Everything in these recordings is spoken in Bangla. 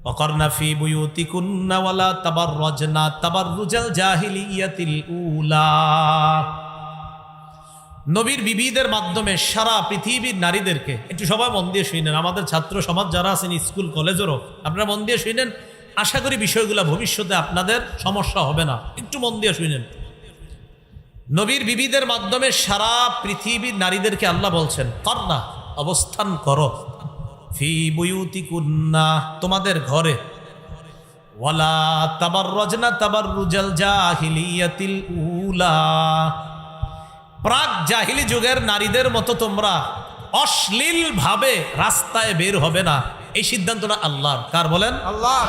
ওয়াকারনা ফি বুয়ুতিকুন্না ওয়ালা তাবাররাজনা তাবাররুজাল জাহিলিয়াতিল উলা। নবীর বিবিদের মাধ্যমে সারা পৃথিবীর নারীদেরকে, একটু সবাই মন দিয়ে শুনেন, আমাদের ছাত্র সমাজ যারা আছেন স্কুল কলেজেরও আপনারা মন দিয়ে শুনেন, আশা করি বিষয়গুলো ভবিষ্যতে আপনাদের সমস্যা হবে না। একটু মন দিয়ে শুনেন। নবীর বিবিদের মাধ্যমে সারা পৃথিবীর নারীদেরকে আল্লাহ বলছেন করনা, অবস্থান করো, ফি বুয়ুতিকুন্না, তোমাদের ঘরে, ওয়ালা তাবাররাজনা তাবাররুজাল জাহিলিয়াতিল উলা, প্রাক জাহিলি যুগের নারীদের মতো তোমরা অশ্লীল ভাবে রাস্তায় বের হবে না। এই সিদ্ধান্তটা আল্লাহর। কার বলেন? আল্লাহ।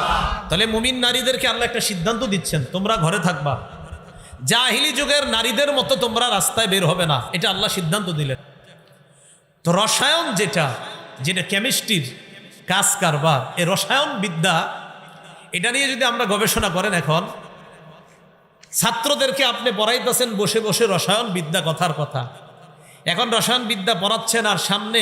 তাহলে মুমিন নারীদেরকে আল্লাহ একটা সিদ্ধান্ত দিচ্ছেন, তোমরা ঘরে থাকবা, জাহিলি যুগের নারীদের মতো তোমরা রাস্তায় বের হবে না, এটা আল্লাহ সিদ্ধান্ত দিলেন। তো রসায়ন যেটা কেমিস্ট্রির কাজ কারবার, এই রসায়ন বিদ্যা, এটা নিয়ে যদি আমরা গবেষণা করেন, এখন ছাত্রদেরকে আপনি পড়াইতেছেন বসে বসে রসায়ন বিদ্যা, কথার কথা, এখন রসায়ন বিদ্যা পড়াচ্ছেন আর সামনে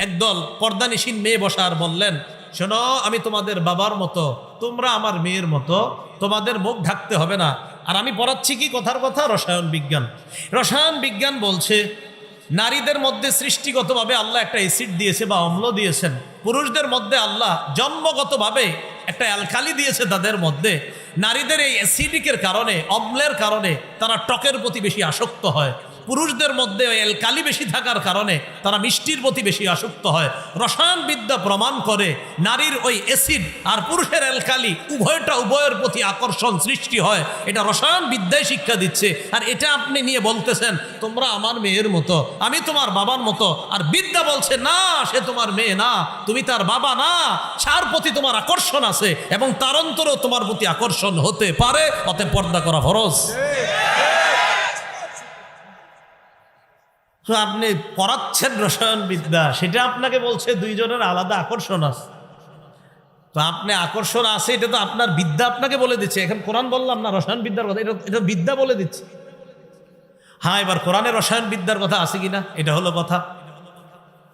একদল পর্দানিসীন মেয়ে বসা আর বললেন, শোনো আমি তোমাদের বাবার মতো, তোমরা আমার মেয়ের মতো, তোমাদের মুখ ঢাকতে হবে না। আর আমি পড়াচ্ছি কি কথার কথা? রসায়ন বিজ্ঞান। রসায়ন বিজ্ঞান বলছে নারীদের মধ্যে সৃষ্টিগতভাবে আল্লাহ একটা অ্যাসিড দিয়েছে বা অম্ল দিয়েছেন, পুরুষদের মধ্যে আল্লাহ জন্মগতভাবে একটা অ্যালকালি দিয়েছে তাদের মধ্যে। নারীদের এই অ্যাসিডিকের কারণে, অম্লের কারণে তারা টকের প্রতি বেশি আসক্ত হয়। পুরুষদের মধ্যে ওই অ্যালকালি বেশি থাকার কারণে তারা মিষ্টির প্রতি বেশি আসক্ত হয়। রসায়ন বিদ্যা প্রমাণ করে নারীর ওই অ্যাসিড আর পুরুষের অ্যালকালি উভয়ের প্রতি আকর্ষণ সৃষ্টি হয়। এটা রসায়ন বিদ্যায় শিক্ষা দিচ্ছে। আর এটা আপনি নিয়ে বলতেছেন তোমরা আমার মেয়ের মতো, আমি তোমার বাবার মতো। আর বিদ্যা বলছে না, সে তোমার মেয়ে না, তুমি তার বাবা না, তার প্রতি তোমার আকর্ষণ আছে এবং তার অন্তরেও তোমার প্রতি আকর্ষণ হতে পারে, অতএব পর্দা করা ফরজ। তো আপনি পড়াচ্ছেন রসায়ন বিদ্যা, সেটা আপনাকে বলছে দুইজনের আলাদা আকর্ষণ আছে। তো আপনি আকর্ষণ আছে, এটা তো আপনার বিদ্যা আপনাকে বলে দিচ্ছে। এখন কোরআন বললাম না রসায়ন বিদ্যার কথা, এটা বিদ্যা বলে দিচ্ছে। হ্যাঁ, এবার কোরআনে রসায়ন বিদ্যার কথা আছে কিনা, এটা হলো কথা।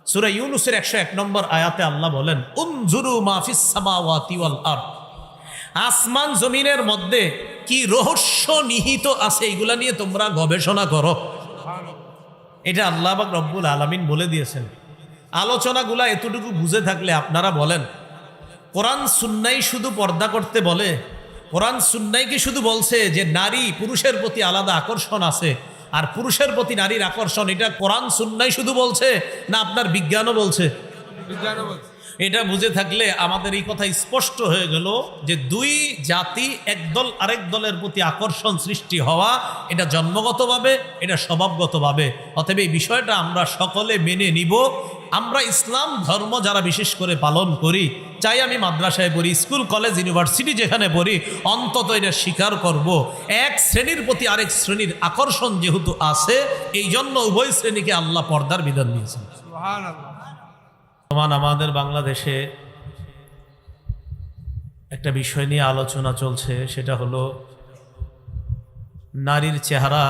সূরা ইউনূসের 101 নম্বর আয়াতে আল্লাহ বলেন, উনজুরু মা ফিস সামাওয়াতি ওয়াল আরদ, আসমান জমিনের মধ্যে কি রহস্য নিহিত আছে এগুলা নিয়ে তোমরা গবেষণা করো। এটা আল্লাহ পাক রব্বুল আলামিন বলে দিয়েছেন। আলোচনাগুলা এতটুকু বুঝে থাকলে আপনারা বলেন, কোরআন সুন্নাই শুধু পর্দা করতে বলে? কোরআন সুন্নাই কি শুধু বলছে যে নারী পুরুষের প্রতি আলাদা আকর্ষণ আছে আর পুরুষের প্রতি নারীর আকর্ষণ, এটা কোরআন সুন্নাই শুধু বলছে, না আপনার বিজ্ঞানও বলছে? বিজ্ঞানও বলছে। এটা বুঝে থাকলে আমাদের এই কথা স্পষ্ট হয়ে গেল যে দুই জাতি একদল আরেক দলের প্রতি আকর্ষণ সৃষ্টি হওয়া, এটা জন্মগতভাবে, এটা স্বভাবগতভাবে। অতএব এই বিষয়টা আমরা সকলে মেনে নিব। আমরা ইসলাম ধর্ম যারা বিশেষ করে পালন করি, চাই আমি মাদ্রাসায় পড়ি, স্কুল কলেজ ইউনিভার্সিটি যেখানে পড়ি, অন্তত এটা স্বীকার করব এক শ্রেণীর প্রতি আরেক শ্রেণীর আকর্ষণ যেহেতু আছে, এই জন্য উভয় শ্রেণীকে আল্লাহ পর্দার বিধান দিয়েছেন। সুবহানাল্লাহ। আমাদের বাংলাদেশে একটা বিষয় নিয়ে আলোচনা চলছে, সেটা হলো নারীর চেহারা,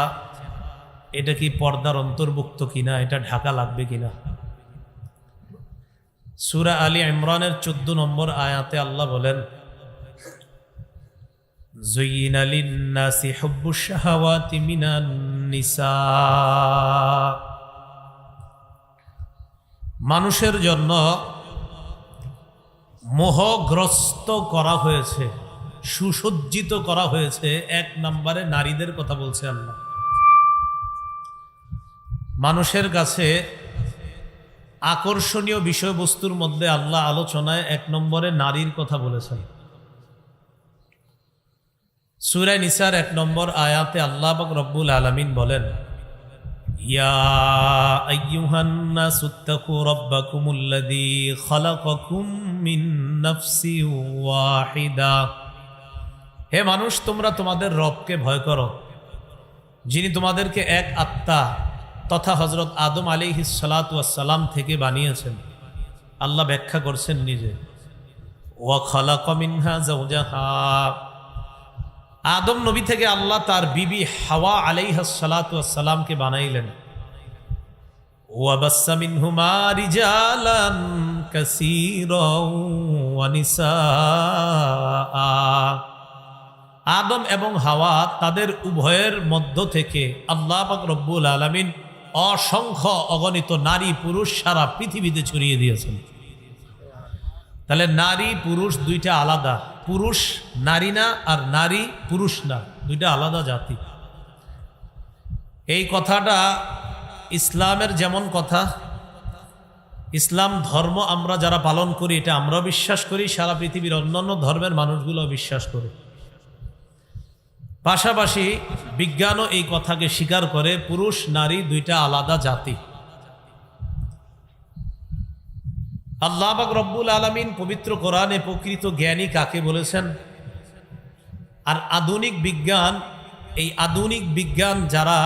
এটা কি পর্দার অন্তর্ভুক্ত কিনা, এটা ঢাকা লাগবে কিনা। সূরা আলী ইমরানের 14 নম্বর আয়াতে আল্লাহ বলেন, যুয়িনা লিন-নাসি হুব্বুশ শাহাওয়াতি মিনান নিসা, মানুষের জন্য মোহগ্রস্ত করা হয়েছে, সুসজ্জিত করা হয়েছে। 1 নম্বরে নারীদের কথা বলছে আল্লাহ। মানুষের কাছে আকর্ষণীয় বিষয়বস্তুর মধ্যে আল্লাহ আলোচনায় 1 নম্বরে নারীর কথা বলেছেন। সূরা নিসার 1 নম্বর আয়াতে আল্লাহ পাক রব্বুল আলামিন বলেন, ইয়া আইয়ুহান নাসুত্তাকু রাব্বাকুমুল্লাযী খালাকাকুম মিন নাফসিন ওয়াহিদা, হে মানুষ তোমরা তোমাদের রবকে ভয় করো, যিনি তোমাদেরকে এক আত্মা তথা হযরত আদম আলাইহিস সালাতু ওয়াস সালাম থেকে বানিয়েছেন। আল্লাহ ব্যাখ্যা করছেন নিজে, ওয়া খালাকা মিনহা যাওজাহা, আদম নবী থেকে আল্লাহ তার বিবি হাওয়া আলাইহিস সালাতু ওয়াস সালামকে বানাইলেন। ওয়াবাসসা মিনহুমা রিজালান কাসীরাও ওয়া নিসাআ। আদম এবং হাওয়া তাদের উভয়ের মধ্য থেকে আল্লাহ পাক রব্বুল আলামিন অসংখ্য অগণিত নারী পুরুষ সারা পৃথিবীতে ছড়িয়ে দিয়েছেন। তাহলে নারী পুরুষ দুইটা আলাদা, পুরুষ নারী না আর নারী পুরুষ না, দুইটা আলাদা জাতি। এই কথাটা ইসলামের যেমন কথা, ইসলাম ধর্ম আমরা যারা পালন করি এটা আমরাও বিশ্বাস করি, সারা পৃথিবীর অন্যান্য ধর্মের মানুষগুলো বিশ্বাস করে। পাশাপাশি বিজ্ঞানও এই কথাকে স্বীকার করে, পুরুষ নারী দুইটা আলাদা জাতি। আল্লাহ পাক রব্বুল আলামিন পবিত্র কোরআনে প্রকৃত জ্ঞানী কাকে বলেছেন। আর আধুনিক বিজ্ঞান, এই আধুনিক বিজ্ঞান যারা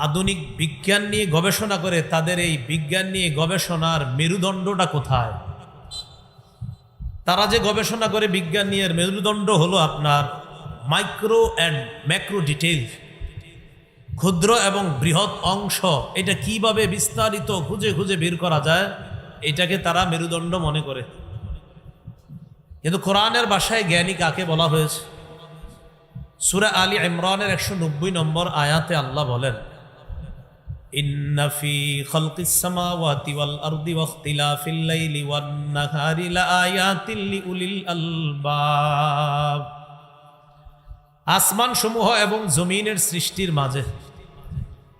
আধুনিক বিজ্ঞান নিয়ে গবেষণা করে, তাদের এই বিজ্ঞান নিয়ে গবেষণার মেরুদণ্ডটা কোথায়? তারা যে গবেষণা করে বিজ্ঞান নিয়ে, মেরুদণ্ড হলো আপনার মাইক্রো অ্যান্ড ম্যাক্রো ডিটেইল, ক্ষুদ্র এবং বৃহৎ অংশ, এটা কিভাবে বিস্তারিত খুঁজে খুঁজে বের করা যায়, এটাকে তারা মেরুদণ্ড মনে করে। কিন্তু কোরআনের ভাষায় জ্ঞানী কাকে বলা হয়েছে? সূরা আলী ইমরানের 190 নম্বর আয়াতে আল্লাহ বলেন, ইন্না ফি খালকিস সামাওয়াতি ওয়াল আরদি ওয়া ইখতিলাফিল লাইলি ওয়ান নাহারি লাআয়াতিল লিউলিল আলবাব। আসমান সমূহ এবং জমিনের সৃষ্টির মাঝে,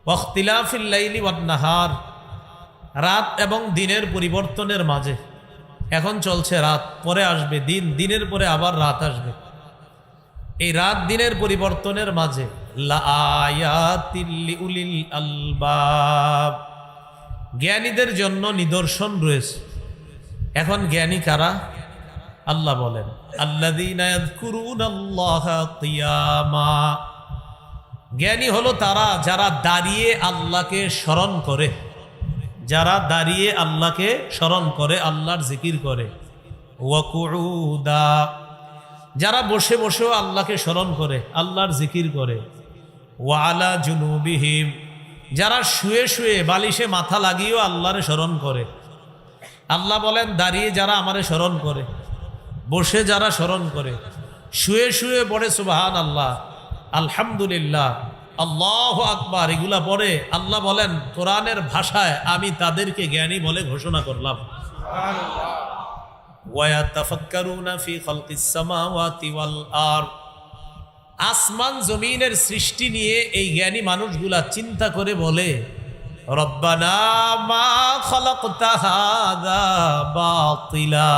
ওয়া ইখতিলাফিল লাইলি ওয়ান নাহার, রাত এবং দিনের পরিবর্তনের মাঝে। এখন চলছে রাত, পরে আসবে দিন, দিনের পরে আবার রাত আসবে। এই রাত দিনের পরিবর্তনের মাঝে লাআয়াতিল লিউলিল আলবাব, জ্ঞানীদের জন্য নিদর্শন রয়েছে। এখন জ্ঞানী কারা? আল্লাহ বলেন, আল্লাযীনা ইয়াযকুরুনাল্লাহা কিয়ামা। জ্ঞানী হলো তারা যারা দাঁড়িয়ে আল্লাহকে স্মরণ করে, যারা দাঁড়িয়ে আল্লাহকে স্মরণ করে, আল্লাহর জিকির করে। ওয়া কুউদা, যারা বসে বসেও আল্লাহকে স্মরণ করে, আল্লাহর জিকির করে। ওয়া আলা জুনুবিহিম, যারা শুয়ে শুয়ে বালিশে মাথা লাগিয়েও আল্লাহরে স্মরণ করে। আল্লাহ বলেন, দাঁড়িয়ে যারা আমারে স্মরণ করে, বসে যারা স্মরণ করে, শুয়ে শুয়ে পড়ে সুবহানাল্লাহ, আলহামদুলিল্লাহ, আল্লাহু আকবার, এগুলা পড়ে, আল্লাহ বলেন কোরআনের ভাষায় আমি তাদেরকে জ্ঞানী বলে ঘোষণা করলাম। ওয়ায়াতাফাক্কারুনা ফি খালকিস সামাওয়াতি ওয়াল আরদ, আসমান জমিনের সৃষ্টি নিয়ে এই জ্ঞানী মানুষগুলা চিন্তা করে বলে, রব্বানা মা খালাকতা হাযা বাতিলা।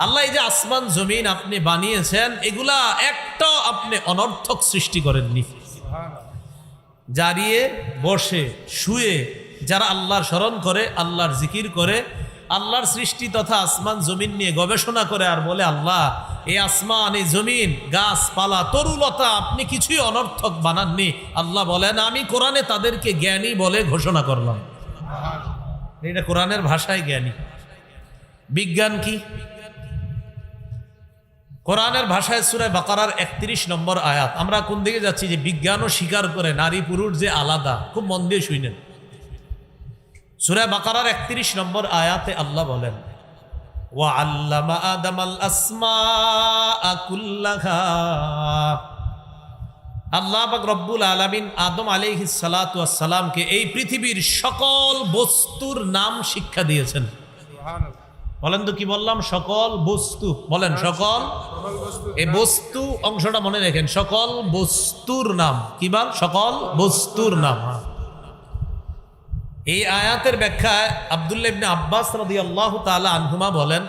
আল্লাহ, এই যে আসমান জমিন আপনি বানিয়েছেন, এগুলা একটাও আপনি অনর্থক সৃষ্টি করেননি। দাঁড়িয়ে বসে শুয়ে যারা আল্লাহর স্মরণ করে, আল্লাহর জিকির করে, আল্লাহর সৃষ্টি তথা আসমান জমিন নিয়ে গবেষণা করে আর বলে, আল্লাহ এই আসমান, এই জমিন, গাছপালা, তরুলতা আপনি কিছুই অনর্থক বানাননি। আল্লাহ বলেন আমি কোরআনে তাদেরকে জ্ঞানী বলে ঘোষণা করলাম। এটা কোরআনের ভাষায় জ্ঞানী। বিজ্ঞান কি? কোরআনের ভাষায় সূরা বাকারার 31 নম্বর আয়াত। আমরা কোন দিকে যাচ্ছি? যে বিজ্ঞানও স্বীকার করে নারী পুরুষ যে আলাদা। খুব মন দিয়ে শুনেন। সূরা বাকারার 31 নম্বর আয়াতে আল্লাহ বলেন, ওয়া আল্লামা আদামাল আসমাআ কুল্লাহা। আল্লাহ পাক রব্বুল আলামিন আদম আলাইহিস সালাতু ওয়াস সালামকে এই পৃথিবীর সকল বস্তুর নাম শিক্ষা দিয়েছেন। সুবহানাল্লাহ। বলেন তো কি বললাম? সকল বস্তু। বলেন সকল। এই বস্তু অংশটা মনে রাখেন, সকল বস্তুর নাম। কি বল? সকল বস্তুর নাম। এই আয়াতের ব্যাখ্যায় আব্দুল্লাহ ইবনে আব্বাস রাদিয়াল্লাহু তাআলা আনহুমা বলেন,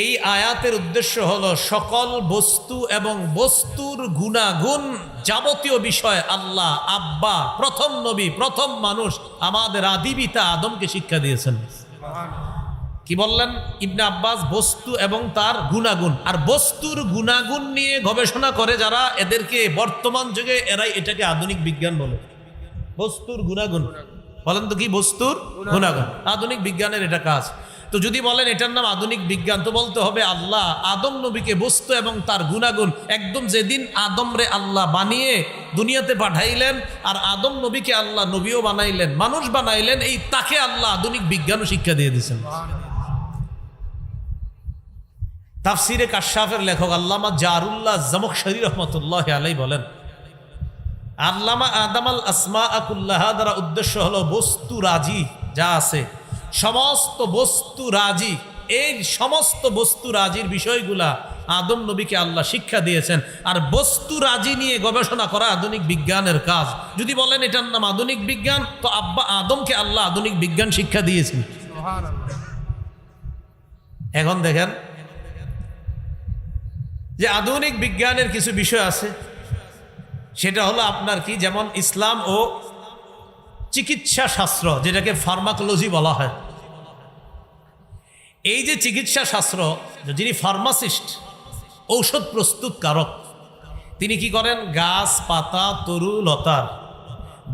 এই আয়াতের উদ্দেশ্য হলো সকল বস্তু এবং বস্তুর গুণাগুণ, যাবতীয় বিষয় আল্লাহ আব্বা, প্রথম নবী, প্রথম মানুষ, আমাদের আদি পিতা আদমকে শিক্ষা দিয়েছেন। কি বললেন ইবনে আব্বাস? বস্তু এবং তার গুণাগুণ। আর বস্তুর গুণাগুণ নিয়ে গবেষণা করে যারা, এদেরকে বর্তমান যুগে এরাই এটাকে আধুনিক বিজ্ঞান বলে। বস্তুর গুণাগুণ। বলেন তো কি? বস্তুর গুণাগুণ। আধুনিক বিজ্ঞানের এটা কাজ। তো যদি বলেন এটার নাম আধুনিক বিজ্ঞান, তো বলতে হবে আল্লাহ আদম নবীকে বস্তু এবং তার গুণাগুণ একদম যেদিন আদমরে আল্লাহ বানিয়ে দুনিয়াতে পাঠাইলেন আর আদম নবীকে আল্লাহ নবীও বানাইলেন, মানুষ বানাইলেন, এই তাকে আল্লাহ আধুনিক বিজ্ঞানও শিক্ষা দিয়ে দিয়েছেন। তাফসিরে কাশাফের লেখক আল্লামা জারুল্লাহ জামখশরী রহমতুল্লাহ আলাই বলেন, আল্লামা আদম আল আসমা কুল্লাহা দ্বারা উদ্দেশ্য হলো বস্তু রাজি যা আছে, সমস্ত বস্তু রাজি, এই সমস্ত বস্তু রাজির বিষয়গুলা আদম নবীকে আল্লাহ শিক্ষা দিয়েছেন। আর বস্তু রাজি নিয়ে গবেষণা করা আধুনিক বিজ্ঞানের কাজ। যদি বলেন এটার নাম আধুনিক বিজ্ঞান, তো আব্বা আদমকে আল্লাহ আধুনিক বিজ্ঞান শিক্ষা দিয়েছেন। এখন দেখেন যে আধুনিক বিজ্ঞানের কিছু বিষয় আছে, সেটা হলো আপনার কি, যেমন ইসলাম ও চিকিৎসা শাস্ত্র, যেটাকে ফার্মাকোলজি বলা হয়। এই যে চিকিৎসা শাস্ত্র, যিনি ফার্মাসিস্ট, ঔষধ প্রস্তুতকারক, তিনি কি করেন, গাছ পাতা তরু লতার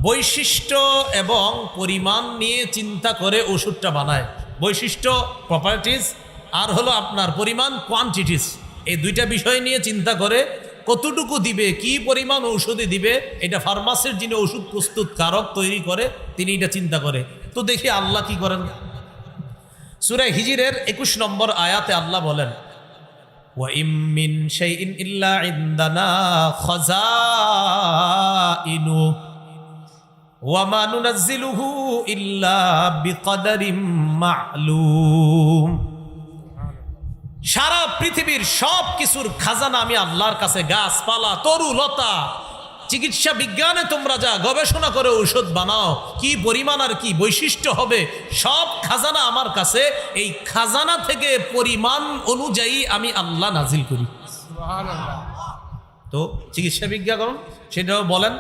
বৈশিষ্ট্য এবং পরিমাণ নিয়ে চিন্তা করে ওষুধটা বানায়। বৈশিষ্ট্য প্রপার্টিজ আর হলো আপনার পরিমাণ কোয়ান্টিটিস, এই দুইটা বিষয় নিয়ে চিন্তা করে কতটুকু দিবে, কি পরিমাণ ঔষধে দিবে, এটা ফার্মাসির যিনি ওষুধ প্রস্তুতকারক তৈরি করে তিনি এটা চিন্তা করে। তো দেখি আল্লাহ কি করেন। সূরা হিজরের 21 নম্বর আয়াতে আল্লাহ বলেন, ওয়া ইম মিন শাইইন ইল্লা ইনদানা খাযাইনু ওয়া মা নুনাজ্জিলুহু ইল্লা বিকদারিম মা'লুম। সারা পৃথিবীর সব কিছুর খাজানা আমি আল্লাহর কাছে, গাছপালা তরু লতা, চিকিৎসা বিজ্ঞানে তোমরা যা গবেষণা করে ঔষধ বানাও, কি পরিমাণ আর কি বৈশিষ্ট্য হবে, সব খাজানা আমার কাছে। এই খাজানা থেকে পরিমাণ অনুযায়ী আমি আল্লাহ নাজিল করি। তো চিকিৎসা বিজ্ঞান সেটাও বলেন,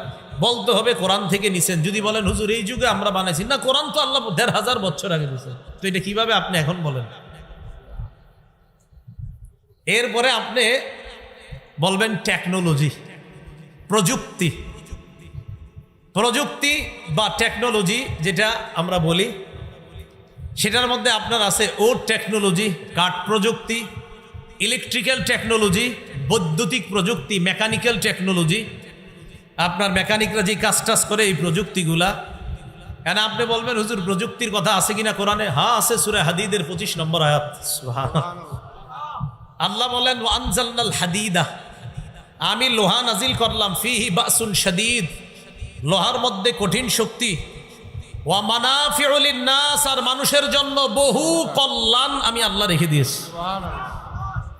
বলতে হবে কোরআন থেকে নিছেন। যদি বলেন হুজুর এই যুগে আমরা বানাইছি না, কোরআন তো আল্লাহ ১৫০০ বছর আগে দিয়েছেন, তো এটা কিভাবে আপনি এখন বলেন? এরপরে আপনি বলবেন টেকনোলজি, প্রযুক্তি। প্রযুক্তি বা টেকনোলজি যেটা আমরা বলি, সেটার মধ্যে আপনার আছে ও টেকনোলজি, কাঠ প্রযুক্তি, ইলেকট্রিক্যাল টেকনোলজি, বৈদ্যুতিক প্রযুক্তি, মেকানিক্যাল টেকনোলজি, আপনার মেকানিকরা যে কাজ টাজ করে এই প্রযুক্তিগুলা। কেন আপনি বলবেন হুজুর প্রযুক্তির কথা আছে কিনা কোরআনে? হ্যাঁ আছে, সূরা হাদীদের 25 নম্বর আয়াত। আল্লাহ বলেন, ওয়া আনজালনাল হাদিদা, আমি লোহা নাজিল করলাম, ফিহি বাসুন শাদীদ, লোহার মধ্যে কঠিন শক্তি, ওয়া মানাফিউ লিন-নাস, আর মানুষের জন্য বহু কল্যাণ আমি আল্লাহ রেখে দিয়েছি।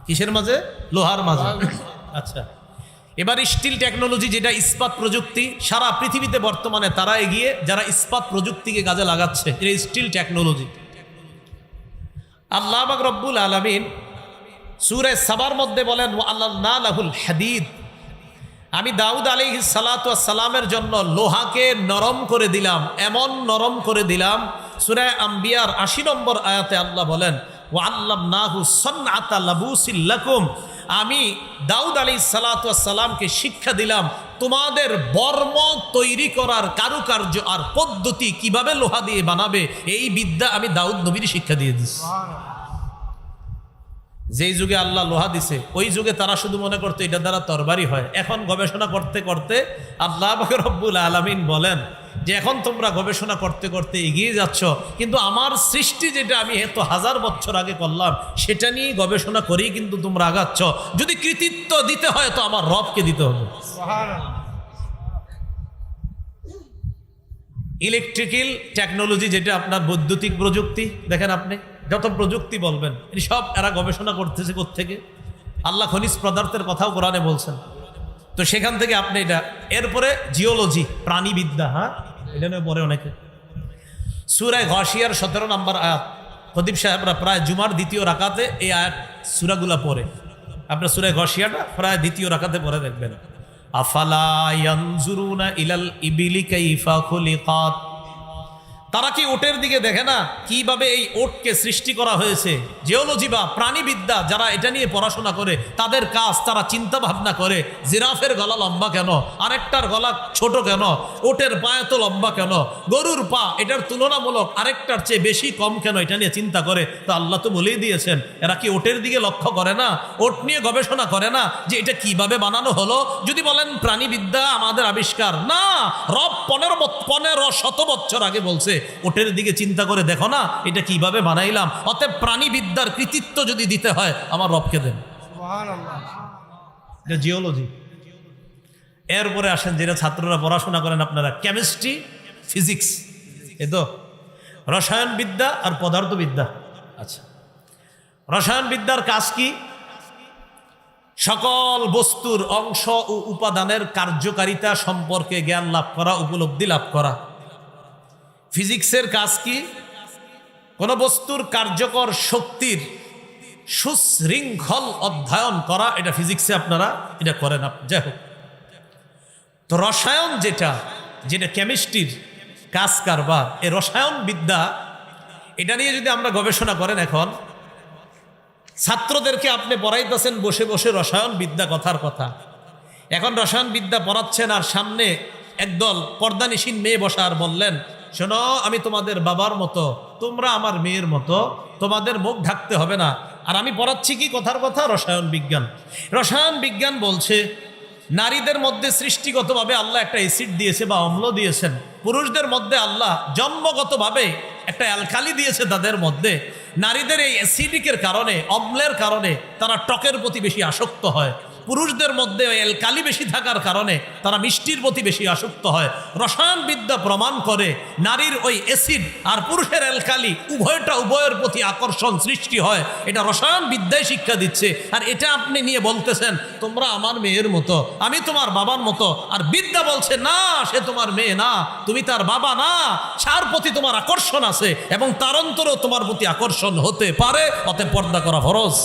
কিসের মাঝে? লোহার মাঝে। আচ্ছা, এবার স্টিল টেকনোলজি, যেটা ইস্পাত প্রযুক্তি। সারা পৃথিবীতে বর্তমানে তারা এগিয়ে যারা ইস্পাত প্রযুক্তিকে কাজে লাগাচ্ছে, এটা স্টিল টেকনোলজি। আল্লাহ পাক রব্বুল আলামিন সূরা সাবার মধ্যে বলেন, ওয়া আল্লানা লাহুল হাদিদ, আমি দাউদ আলাইহিস সালাতু ওয়াস সালামের জন্য লোহাকে নরম করে দিলাম, এমন নরম করে দিলাম। সূরা আম্বিয়ার 80 নম্বর আয়াতে আল্লাহ বলেন, ওয়া আল্লামনাহু সানআতা লাবুসিল লাকুম, আমি দাউদ আলাইহিস সালাতু ওয়াস সালামকে শিক্ষা দিলাম তোমাদের বর্ম তৈরি করার কারুকার্য আর পদ্ধতি, কিভাবে লোহা দিয়ে বানাবে, এই বিদ্যা আমি দাউদ নবীর শিক্ষা দিয়ে দিছি। যেই যুগে আল্লাহ লোহা দিছে, ওই যুগে তারা শুধু মনে করতো এটা দ্বারা তরবারি হয়। এখন গবেষণা করতে করতে আল্লাহ পাক রব্বুল আলামিন বলেন যে এখন তোমরা গবেষণা করতে করতে এগিয়ে যাচ্ছ, কিন্তু আমার সৃষ্টি যেটা আমি এত 1000 বছর আগে করলাম সেটা নিয়ে গবেষণা করেই কিন্তু তোমরা আগাচ্ছ। যদি কৃতিত্ব দিতে হয় তো আমার রবকে দিতে হবে। ইলেকট্রিক্যাল টেকনোলজি, যেটা আপনার বৈদ্যুতিক প্রযুক্তি, দেখেন আপনি যত প্রযুক্তি বলবেন সব এরা গবেষণা করতেছে কোত্থেকে? আল্লাহ খনিজ পদার্থের কথাও কোরআনে বলছেন, তো সেখান থেকে আপনি এটা। এরপরে জিওলজি, প্রাণীবিদ্যা, হ্যাঁ এটা নিয়ে পরে অনেকে। সূরা গাশিয়ার 17 নম্বর আয়াত, খতিব সাহেবরা প্রায় জুমার দ্বিতীয় রাকাতে এই আয়াত সূরাগুলা পড়ে। আপনার সূরা গাশিয়াটা প্রায় দ্বিতীয় রাকাতে পড়ে দেখবেন, আফালা ইয়ানজুরুনা ইলাল ইবিলি কাইফা খুলিকাত তারা কি ওটের দিকে দেখে না কিভাবে এই ওটকে সৃষ্টি করা হয়েছে? জিওলজি বা প্রাণীবিদ্যা যারা এটা নিয়ে পড়াশোনা করে তাদের কাজ, তারা চিন্তা ভাবনা করে জিরাফের গলা লম্বা কেন, আরেকটার গলা ছোট কেন, ওটের পা এত লম্বা কেন, গরুর পা এটার তুলনামূলক আরেকটার চেয়ে বেশি কম কেন, এটা নিয়ে চিন্তা করে। তো আল্লাহ তো বলেই দিয়েছেন, এরা কি ওটের দিকে লক্ষ্য করে না? ওট নিয়ে গবেষণা করে না যে এটা কিভাবে বানানো হলো? যদি বলেন প্রাণীবিদ্যা আমাদের আবিষ্কার, না, রব 1500 বছর আগে বলছে ওটের দিকে চিন্তা করে দেখো না এটা কিভাবে বানাইলাম। অতএব প্রাণীবিদ্যার কৃতিত্ব যদি দিতে হয় আমার রবকে দেন। এটা জিওলজি। এরপরে আসেন যেটা ছাত্ররা পড়াশোনা করেন আপনারা, কেমিস্ট্রি, ফিজিক্স, এ তো রসায়নবিদ্যা আর পদার্থবিদ্যা। আচ্ছা, রসায়নবিদ্যার কাজ কি? সকল বস্তুর অংশ ও উপাদানের কার্যকারিতা সম্পর্কে জ্ঞান লাভ করা, উপলব্ধি লাভ করা। ফিজিক্সের কাজ কি? কোন বস্তুর কার্যকর শক্তির সুশৃঙ্খল অধ্যয়ন করা। এটা ফিজিক্সে আপনারা এটা করেন। যাই হোক, তো রসায়ন যেটা কেমিস্ট্রির কাজ কারবার, এই রসায়ন বিদ্যা এটা নিয়ে যদি আমরা গবেষণা করেন, এখন ছাত্রদেরকে আপনি পড়াইতেছেন বসে বসে রসায়ন বিদ্যা, কথার কথা। এখন রসায়ন বিদ্যা পড়াচ্ছেন আর সামনে একদল পর্দানিসীন মেয়ে বসা, আর বললেন, শোনো, আমি তোমাদের বাবার মতো, তোমরা আমার মেয়ের মতো, তোমাদের মুখ ঢাকতে হবে না। আর আমি পড়াচ্ছি কি? কথার কথা, রসায়ন বিজ্ঞান। রসায়ন বিজ্ঞান বলছে নারীদের মধ্যে সৃষ্টিগতভাবে আল্লাহ একটা অ্যাসিড দিয়েছে বা অম্ল দিয়েছেন, পুরুষদের মধ্যে আল্লাহ জন্মগতভাবে একটা অ্যালকালি দিয়েছে তাদের মধ্যে। নারীদের এই অ্যাসিডিকের কারণে, অম্লের কারণে তারা টকের প্রতি বেশি আসক্ত হয়। পুরুষদের মধ্যে ওই অ্যালকালি বেশি থাকার কারণে তারা মিষ্টির প্রতি বেশি আসক্ত হয়। রসায়ন বিদ্যা প্রমাণ করে নারীর ওই অ্যাসিড আর পুরুষের অ্যালকালি উভয়ের প্রতি আকর্ষণ সৃষ্টি হয়। এটা রসায়ন বিদ্যায় শিক্ষা দিচ্ছে। আর এটা আপনি নিয়ে বলতেছেন তোমরা আমার মেয়ের মতো, আমি তোমার বাবার মতো। আর বিদ্যা বলছে না, সে তোমার মেয়ে না, তুমি তার বাবা না, তার প্রতি তোমার আকর্ষণ আছে এবং তার অন্তরেও তোমার প্রতি আকর্ষণ হতে পারে। অতএব পর্দা করা ফরজ।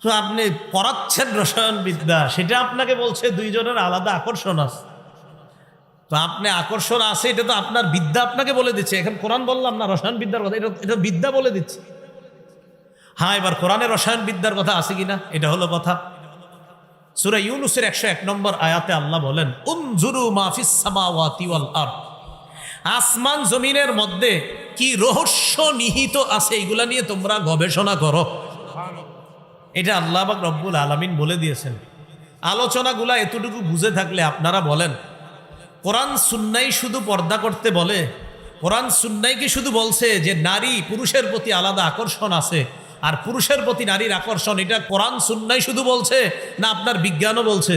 তো আপনি পড়াচ্ছেন রসায়ন বিদ্যা, সেটা আপনাকে বলছে দুইজনের আলাদা আকর্ষণ আছে। তো আপনি আকর্ষণ আছে, এটা তো আপনার বিদ্যা আপনাকে বলে দিচ্ছে। এখন কোরআন বললাম না রসায়ন বিদ্যার কথা, এটা বিদ্যা বলে দিচ্ছে। হ্যাঁ, এবার কোরআনে রসায়ন বিদ্যার কথা আছে কিনা, এটা হলো কথা। সূরা ইউনূসের 101 নম্বর আয়াতে আল্লাহ বলেন, উনজুরু মা ফিস সামাওয়াতি ওয়াল আরদ, আসমান জমিনের মধ্যে কি রহস্য নিহিত আছে এগুলা নিয়ে তোমরা গবেষণা করো। এটা আল্লাহ পাক রব্বুল আলামিন বলে দিয়েছেন। আলোচনাগুলা এতটুকু বুঝে থাকলে আপনারা বলেন, কোরআন সুন্নাই শুধু পর্দা করতে বলে? কোরআন সুন্নাই কি শুধু বলছে যে নারী পুরুষের প্রতি আলাদা আকর্ষণ আছে আর পুরুষের প্রতি নারীর আকর্ষণ, এটা কোরআন সুন্নাই শুধু বলছে, না আপনার বিজ্ঞানও বলছে?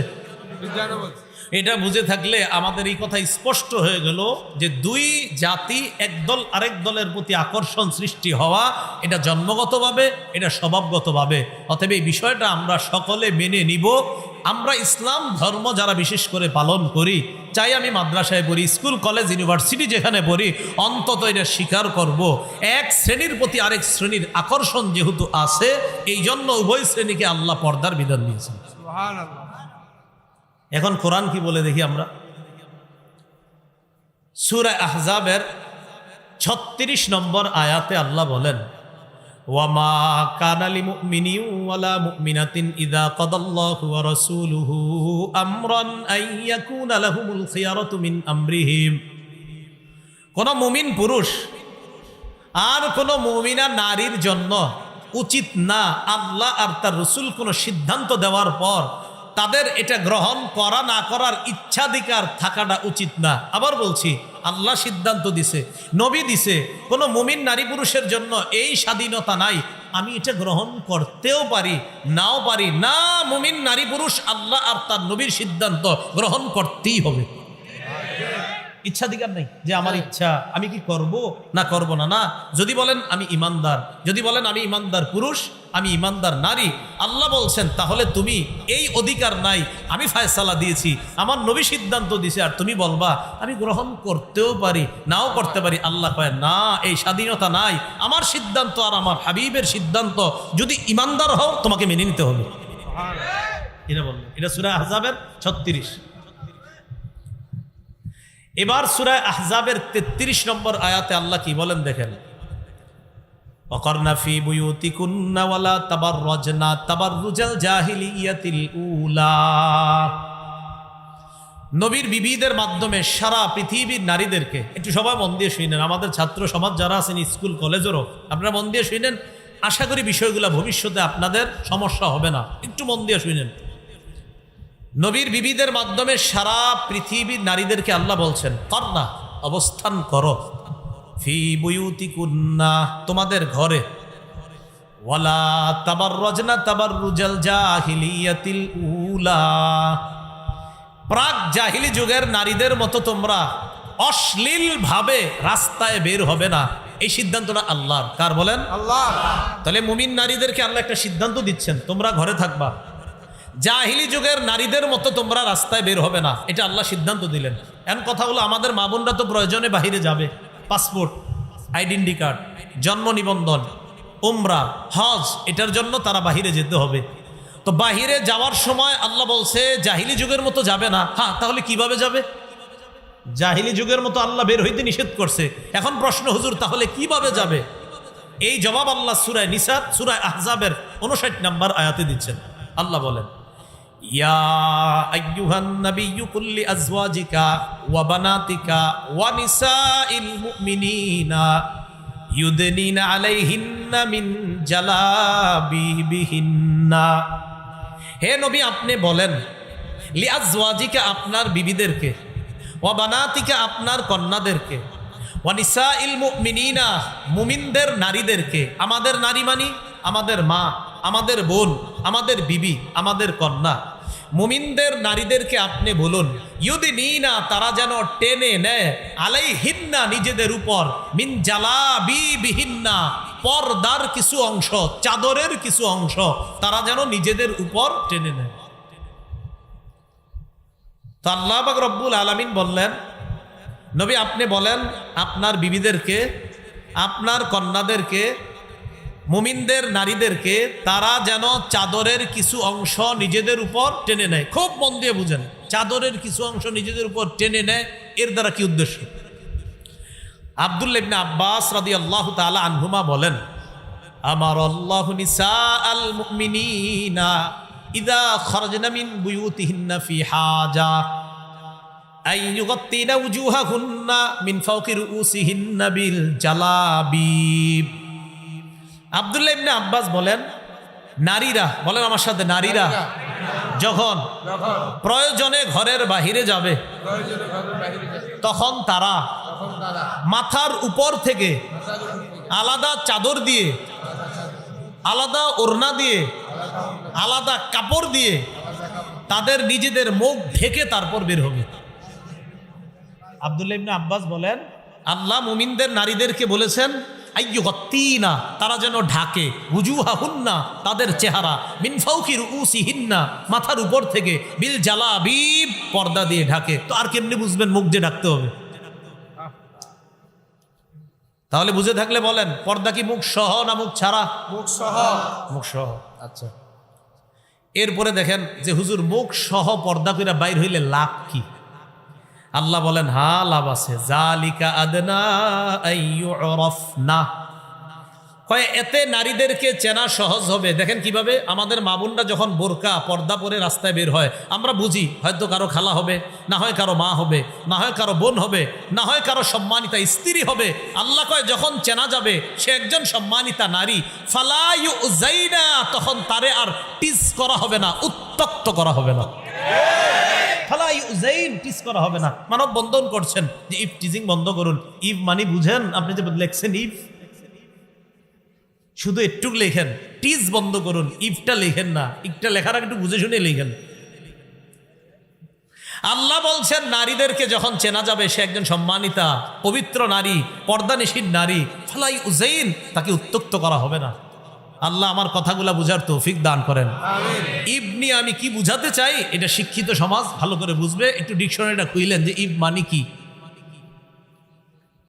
বিজ্ঞানও বলছে। এটা বুঝে থাকলে আমাদের এই কথা স্পষ্ট হয়ে গেল যে দুই জাতি একদল আরেক দলের প্রতি আকর্ষণ সৃষ্টি হওয়া, এটা জন্মগতভাবে, এটা স্বভাবগতভাবে। অতএব এই বিষয়টা আমরা সকলে মেনে নিব। আমরা ইসলাম ধর্ম যারা বিশেষ করে পালন করি, চাই আমি মাদ্রাসায় পড়ি, স্কুল কলেজ ইউনিভার্সিটি যেখানে পড়ি, অন্তত এটা স্বীকার করব এক শ্রেণীর প্রতি আরেক শ্রেণীর আকর্ষণ যেহেতু আছে, এই জন্য উভয় শ্রেণীকে আল্লাহ পর্দার বিধান দিয়েছেন। সুবহানাল্লাহ। এখন কোরআন কি বলে দেখি আমরা। সূরা আহজাবের 36 নম্বর আয়াতে আল্লাহ বলেন, ওয়ামা কানা লিমুমিনিন ওয়ালা মুমিনাতিন ইযা কাদাল্লাহু ওয়া রাসূলুহু আমরান আইয়াকুনা লাহুমুল খিয়ারাতু মিন আমরিহিম। কোন মুমিন পুরুষ আর কোন মুমিনা নারীর জন্য উচিত না আল্লাহ আর তার রাসূল কোন সিদ্ধান্ত দেওয়ার পর তাদের এটা গ্রহণ করা না করার ইচ্ছাধিকার থাকাটা উচিত না। আবার বলছি, আল্লাহ সিদ্ধান্ত দিছে, নবী দিছে, কোনো মুমিন নারী পুরুষের জন্য এই স্বাধীনতা নাই আমি এটা গ্রহণ করতেও পারি নাও পারি। না, মুমিন নারী পুরুষ আল্লাহ আর তার নবীর সিদ্ধান্ত গ্রহণ করতেই হবে। ইচ্ছাধিকার নেই যে আমার ইচ্ছা আমি কি করব না করব না। না, যদি বলেন আমি ইমানদার, যদি বলেন আমি ইমানদার পুরুষ, আমি ইমানদার নারী, আল্লাহ বলছেন তাহলে তুমি এই অধিকার নাই, আমি ফায়সালা দিয়েছি, আমার নবী সিদ্ধান্ত দিয়েছে, আর তুমি বলবা আমি গ্রহণ করতেও পারি নাও করতে পারি। আল্লাহ কয় না, এই স্বাধীনতা নাই। আমার সিদ্ধান্ত আর আমার হাবিবের সিদ্ধান্ত, যদি ইমানদার হও তোমাকে মেনে নিতে হবে। এটা বললেন, এটা সূরা আহজাবের 36। এবার সূরা আহজাবের 33 নম্বর আয়াতে আল্লাহ কি বলেন দেখেন, ওয়াকারনা ফি বুয়ুতিকুন্না ওয়ালা তাবাররাজনা তাবাররুজাল জাহিলিয়াতিল উলা। নবীর বিবিদের মাধ্যমে সারা পৃথিবীর নারীদেরকে, একটু সবাই মন দিয়ে শুনেন, আমাদের ছাত্র সমাজ যারা আছেন স্কুল কলেজেরও আপনারা মন দিয়ে শুনেন, আশা করি বিষয়গুলো ভবিষ্যতে আপনাদের সমস্যা হবে না, একটু মন দিয়ে শুনেন। নবীর বিবিদের মাধ্যমে সারা পৃথিবীর নারীদেরকে আল্লাহ বলছেন করনা, অবস্থান করো, ফি বুয়ুতিকুন্না, তোমাদের ঘরে, ওয়ালা তাবাররাজনা তাবাররুজাল জাহিলিয়াতিল উলা, প্রাক জাহিলি যুগের নারীদের মতো তোমরা অশ্লীল ভাবে রাস্তায় বের হবে না। এই সিদ্ধান্তটা আল্লাহর। কার বলেন? আল্লাহ। তাহলে মুমিন নারীদেরকে আল্লাহ একটা সিদ্ধান্ত দিচ্ছেন, তোমরা ঘরে থাকবা, জাহিলি যুগের নারীদের মতো তোমরা রাস্তায় বের হবে না, এটা আল্লাহ সিদ্ধান্ত দিলেন। এখন কথা হলো, আমাদের মা বোনরা তো প্রয়োজনে বাহিরে যাবে, পাসপোর্ট, আইডেন্টি কার্ড, জন্ম নিবন্ধন, উমরা, হজ, এটার জন্য তারা বাহিরে যেতে হবে। তো বাহিরে যাওয়ার সময় আল্লাহ বলছে জাহিলি যুগের মতো যাবে না। হ্যাঁ, তাহলে কিভাবে যাবে? জাহিলি যুগের মতো আল্লাহ বের হইতে নিষেধ করছে। এখন প্রশ্ন, হুজুর তাহলে কিভাবে যাবে? এই জবাব আল্লাহ সূরা নিসা, সূরা আহজাবের 59 নম্বর আয়াতে দিচ্ছেন। আল্লাহ বলেন, ইয়া আইয়ুহান নাবিয়্যু কুল লিআজওয়াজিকা ওয়া বানাতিকা ওয়া নিসাইল মুমিনিনা ইউদনিনা আলাইহিন্না মিন জালাবিবিহিন্না। হে নবী, আপনি বলেন, লিআজওয়াজিকা, আপনার বিবিদেরকে, ওয়া বানাতিকা, আপনার কন্যাদেরকে, ওয়া নিসাইল মুমিনিনা, মুমিনদের নারীদেরকে। আমাদের নারী মানি আমাদের মা, আমাদের বোন, আমাদের বিবি, আমাদের কন্যা। মুমিনদের নারীদেরকে আপনি বলুন, ইউদিনিনা, তারা যেন টেনে নেয়, আলাইহিন্না, নিজেদের উপর, মিন জালাবিবিহিন্না, পর্দার কিছু অংশ, চাদরের কিছু অংশ তারা যেন নিজেদের উপর টেনে নেয়। তো আল্লাহ পাক রব্বুল আলামিন বললেন, নবী আপনি বলেন আপনার বিবিদেরকে, আপনার কন্যাদেরকে, মুমিনদের নারীদেরকে, তারা যেন চাদরের কিছু অংশ নিজেদের উপর টেনে নেয়। খুব মন দিয়ে বুঝেন, চাদরের কিছু অংশ নিজেদের উপর টেনে নেয়, এর দ্বারা কি উদ্দেশ্য? আব্দুল্লাহ ইবনে আব্বাস রাদিয়াল্লাহু তাআলা আনহুমা বলেন, আমার আল্লাহু নিসাআল মুমিনিনা ইযা খারাজনা মিন বুয়ুতিহিন্না ফি হাজা আই ইউগাত্তিনা উজুহাহুন্না মিন ফাওকি রুউসিহিন্না বিল জালাবিব। আব্দুল্লাহ ইবনে আব্বাস বলেন, নারীরা, বলেন আমার সাথে, নারীরা যখন প্রয়োজনে ঘরের বাহিরে যাবে, তখন তারা মাথার উপর থেকে আলাদা চাদর দিয়ে, আলাদা ওড়না দিয়ে, আলাদা কাপড় দিয়ে তাদের নিজেদের মুখ ঢেকে তারপর বের হবে। আব্দুল্লাহ ইবনে আব্বাস বলেন, আল্লাহ মুমিনদের নারীদেরকে বলেছেন আইয়ুগাত্তিনা, তারা যেন ঢাকে, উজুহাহুন্না, তাদের চেহারা, মিন ফাওকি রুউসিহিন্না, মাথার উপর থেকে, বিল জালাবিব, পর্দা দিয়ে ঢাকে। তো আর কেমনি বুঝবেন মুখ দিয়ে ঢাকতে হবে? তাহলে বুঝে থাকলে বলেন, পর্দা কি মুখ সহ না মুখ ছাড়া? মুখ সহ। মুখ সহ। আচ্ছা, এরপরে দেখেন যে হুজুর মুখ সহ পর্দা কইরা বাইর হইলে লাভ কি? আল্লাহ বলেন, হ্যাঁ লাভ আছে। জালিকা আদনা আইয়ুরাফনা, কয় এতে নারীদেরকে চেনা সহজ হবে। দেখেন কিভাবে আমাদের মা বোনরা যখন বোরকা পর্দা পরে রাস্তায় বের হয়, আমরা বুঝি হয়তো কারো খালা হবে, না হয় কারো মা হবে, না হয় কারো বোন হবে, না হয় কারো সম্মানিতা স্ত্রী হবে। আল্লাহ কয় যখন চেনা যাবে সে একজন সম্মানিতা নারী, ফালা ইউযাইনা, তখন তারে আর টিজ করা হবে না, উত্তক্ত করা হবে না। ফালা ইউযাইন, টিজ করা হবে না। মানব বন্ধন করছেন যে ইফ টিজিং বন্ধ করুন। ইফ মানে বুঝেন, আপনি যে লেখছেন ইফ, শুধু একটু লেখেন, টিজ বন্ধ করুন, ইফটা লেখেন না। ইফটা লেখার আগে একটু বুঝে শুনে লেখেন। আল্লাহ বলছেন নারীদেরকে যখন চেনা যাবে সে একজন সম্মানিতা পবিত্র নারী, পর্দানিশীন নারী, ফালা ইউযাইন, তাকে উত্তক্ত করা হবে না। আল্লাহ আমার কথাগুলা বুঝার তৌফিক দান করেন। ইব নিয়ে আমি কি বুঝাতে চাই এটা শিক্ষিত সমাজ ভালো করে বুঝবে। একটু ডিকশনারিটা খুইলেন যে ইব মানে কি।